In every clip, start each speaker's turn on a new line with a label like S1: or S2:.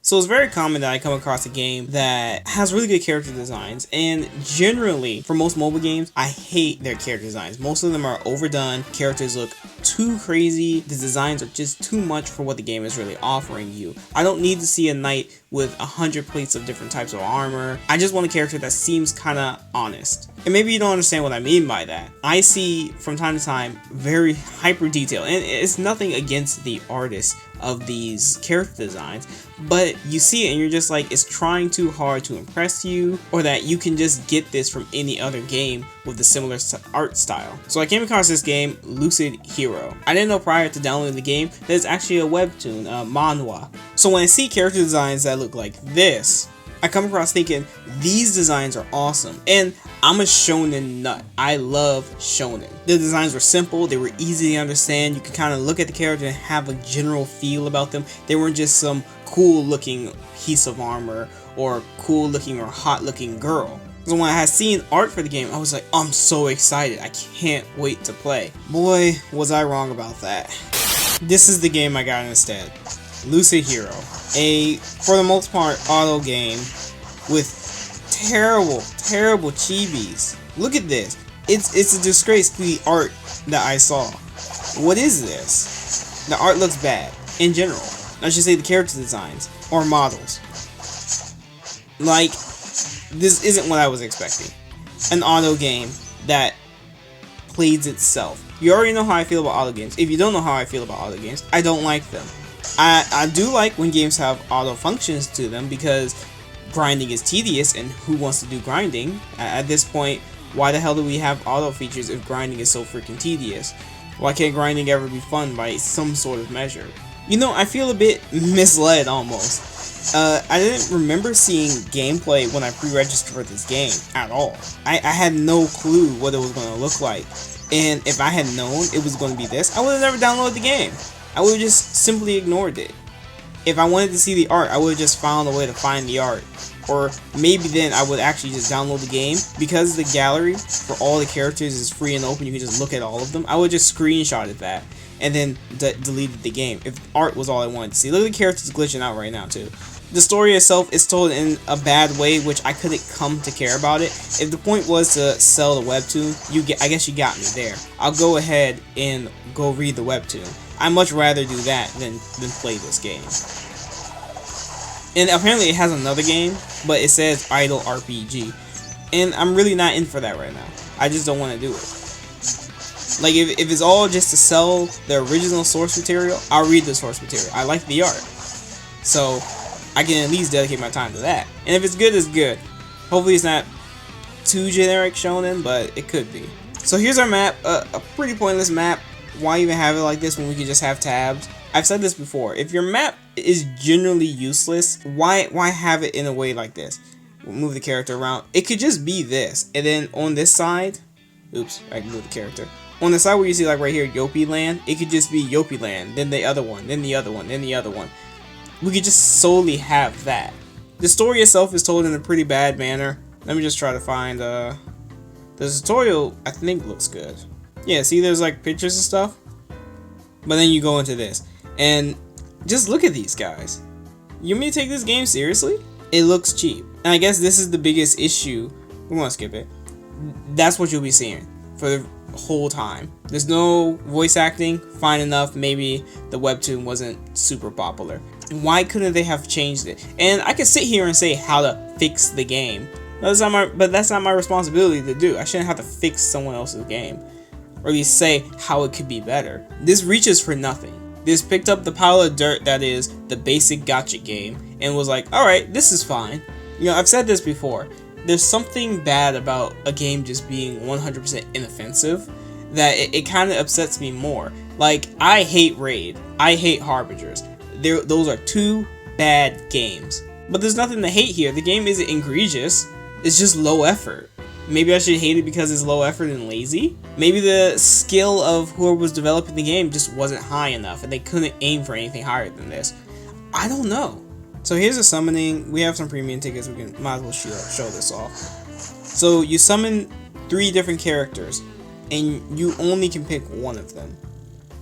S1: So it's very common that I come across a game that has really good character designs, and generally, for most mobile games, I hate their character designs. Most of them are overdone, characters look too crazy, the designs are just too much for what the game is really offering you. I don't need to see a knight with 100 plates of different types of armor. I just want a character that seems kinda honest. And maybe you don't understand what I mean by that. I see from time to time very hyper detail, and it's nothing against the artists of these character designs, but you see it and you're just like, it's trying too hard to impress you, or that you can just get this from any other game with a similar art style. So I came across this game, Lucid Hero. I didn't know prior to downloading the game that it's actually a webtoon, a manhwa. So when I see character designs that look like this, I come across thinking, these designs are awesome. And I'm a shonen nut. I love shonen. The designs were simple, they were easy to understand, you could kind of look at the character and have a general feel about them. They weren't just some cool looking piece of armor or cool looking or hot looking girl. So when I had seen art for the game, I was like, I'm so excited, I can't wait to play. Boy, was I wrong about that. This is the game I got instead. Lucid Hero. For the most part, auto game with terrible chibis. Look at this. It's a disgrace to the art that I saw. What is this? The art looks bad, in general. I should say the character designs, or models. Like, this isn't what I was expecting. An auto game that plays itself. You already know how I feel about auto games. If you don't know how I feel about auto games, I don't like them. I do like when games have auto functions to them, because grinding is tedious, and who wants to do grinding? At this point, why the hell do we have auto features if grinding is so freaking tedious? Why can't grinding ever be fun by some sort of measure? You know, I feel a bit misled almost. I didn't remember seeing gameplay when I pre-registered for this game at all. I had no clue what it was going to look like, and if I had known it was going to be this, I would have never downloaded the game. I would have just simply ignored it. If I wanted to see the art, I would have just found a way to find the art. Or maybe then I would actually just download the game. Because the gallery for all the characters is free and open, you can just look at all of them, I would just screenshotted that and then deleted the game if art was all I wanted to see. Look at the characters glitching out right now too. The story itself is told in a bad way, which I couldn't come to care about it. If the point was to sell the webtoon, I guess you got me there. I'll go ahead and go read the webtoon. I'd much rather do that than play this game. And apparently it has another game, but it says Idle RPG. And I'm really not in for that right now. I just don't want to do it. Like, if it's all just to sell the original source material, I'll read the source material. I like the art. So I can at least dedicate my time to that. And if it's good, it's good. Hopefully it's not too generic shonen, but it could be. So here's our map, a pretty pointless map. Why even have it like this when we could just have tabs? I've said this before. If your map is generally useless, why have it in a way like this? We'll move the character around. It could just be this. And then on this side, oops, I can move the character. On the side where you see, like right here, Yopi Land, it could just be Yopi Land, then the other one, then the other one, then the other one. We could just solely have that. The story itself is told in a pretty bad manner. Let me just try to find, the tutorial, I think, looks good. Yeah, see, there's like pictures and stuff. But then you go into this. And just look at these guys. You want me to take this game seriously? It looks cheap. And I guess this is the biggest issue. We're gonna skip it. That's what you'll be seeing for the whole time. There's no voice acting. Fine enough. Maybe the webtoon wasn't super popular. Why couldn't they have changed it? And I could sit here and say how to fix the game. But that's not my responsibility to do. I shouldn't have to fix someone else's game. Or at least say how it could be better. This reaches for nothing. This picked up the pile of dirt that is the basic gacha game and was like, alright, this is fine. You know, I've said this before. There's something bad about a game just being 100% inoffensive that it kind of upsets me more. Like, I hate Raid. I hate Harbingers. Those are two bad games. But there's nothing to hate here. The game isn't egregious. It's just low effort. Maybe I should hate it because it's low effort and lazy? Maybe the skill of whoever was developing the game just wasn't high enough and they couldn't aim for anything higher than this. I don't know. So here's a summoning. We have some premium tickets. We might as well show this off. So you summon 3 different characters and you only can pick one of them.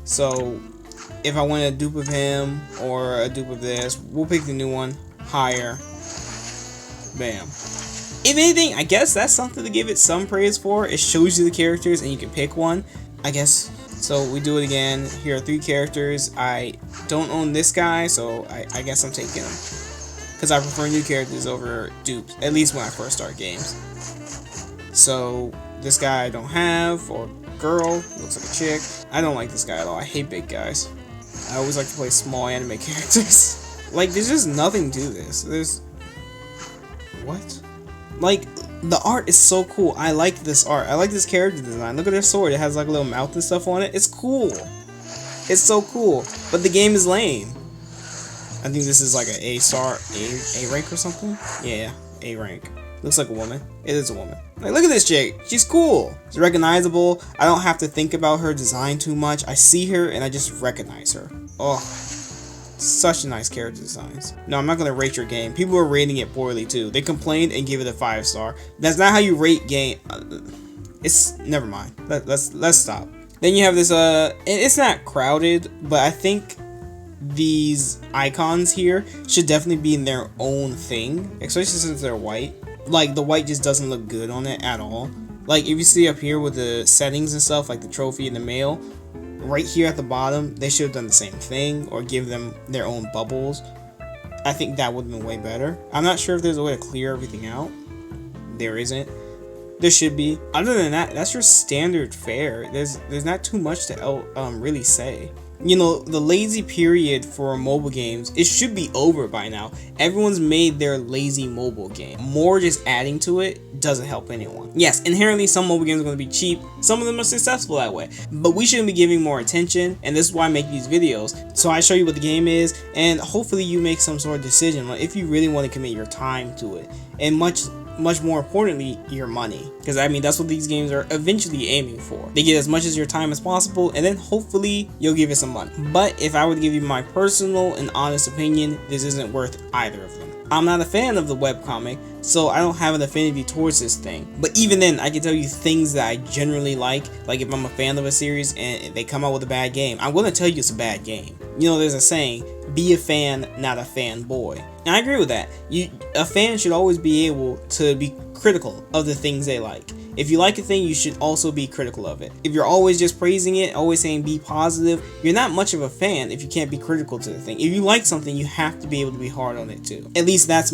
S1: So if I want a dupe of him or a dupe of this, we'll pick the new one. higher. Bam. If anything, I guess that's something to give it some praise for. It shows you the characters and you can pick one, I guess. So we do it again. Here are 3 characters. I don't own this guy, so I guess I'm taking him. Because I prefer new characters over dupes, at least when I first start games. So this guy I don't have, or girl, looks like a chick. I don't like this guy at all. I hate big guys. I always like to play small anime characters. Like, there's just nothing to this. There's... What? Like, the art is so cool. I like this art. I like this character design. Look at their sword. It has like a little mouth and stuff on it. It's cool. It's so cool. But the game is lame. I think this is like an A star, A rank or something. Yeah, A rank. Looks like a woman. It is a woman. Like, look at this chick. She's cool. She's recognizable. I don't have to think about her design too much. I see her and I just recognize her. Oh, such nice character designs. No, I'm not gonna rate your game. People are rating it poorly too. They complained and gave it a 5-star. That's not how you rate game. It's never mind. Let's stop. Then you have this. It's not crowded, but I think these icons here should definitely be in their own thing, especially since they're white. Like, the white just doesn't look good on it at all. Like, if you see up here with the settings and stuff, like the trophy and the mail, right here at the bottom, they should have done the same thing or give them their own bubbles. I think that would have been way better. I'm not sure if there's a way to clear everything out. There isn't. There should be. Other than that, that's your standard fare. There's not too much to really say. You know, the lazy period for mobile games, it should be over by now. Everyone's made their lazy mobile game. More just adding to it doesn't help anyone. Yes, inherently some mobile games are going to be cheap. Some of them are successful that way. But we shouldn't be giving more attention, and this is why I make these videos. So I show you what the game is, and hopefully you make some sort of decision, like if you really want to commit your time to it. And much more importantly, your money, because I mean that's what these games are eventually aiming for. They get as much as your time as possible, and then hopefully you'll give it some money. But if I were to give you my personal and honest opinion, this isn't worth either of them. I'm not a fan of the webcomic, so I don't have an affinity towards this thing. But even then, I can tell you things that I generally like if I'm a fan of a series and they come out with a bad game, I'm going to tell you it's a bad game. You know, there's a saying, be a fan, not a fanboy. And I agree with that. A fan should always be able to be critical of the things they like. If you like a thing, you should also be critical of it. If you're always just praising it, always saying be positive, you're not much of a fan if you can't be critical to the thing. If you like something, you have to be able to be hard on it too. At least that's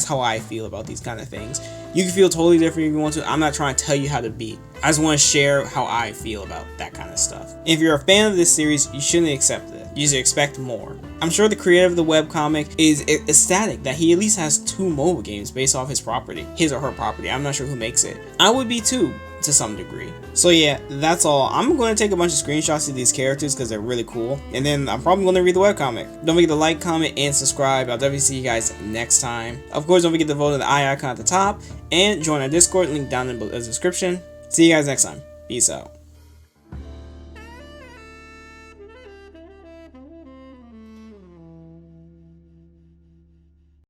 S1: how I feel about these kind of things. You can feel totally different if you want to. I'm not trying to tell you how to be. I just want to share how I feel about that kind of stuff. If you're a fan of this series, you shouldn't accept it. You should expect more. I'm sure the creator of the webcomic is ecstatic that he at least has 2 mobile games based off his property. His or her property. I'm not sure who makes it. I would be too, to some degree. So yeah, that's all. I'm going to take a bunch of screenshots of these characters because they're really cool. And then I'm probably going to read the webcomic. Don't forget to like, comment, and subscribe. I'll definitely see you guys next time. Of course, don't forget to vote on the eye icon at the top. And join our Discord, link down in the description. See you guys next time. Peace out.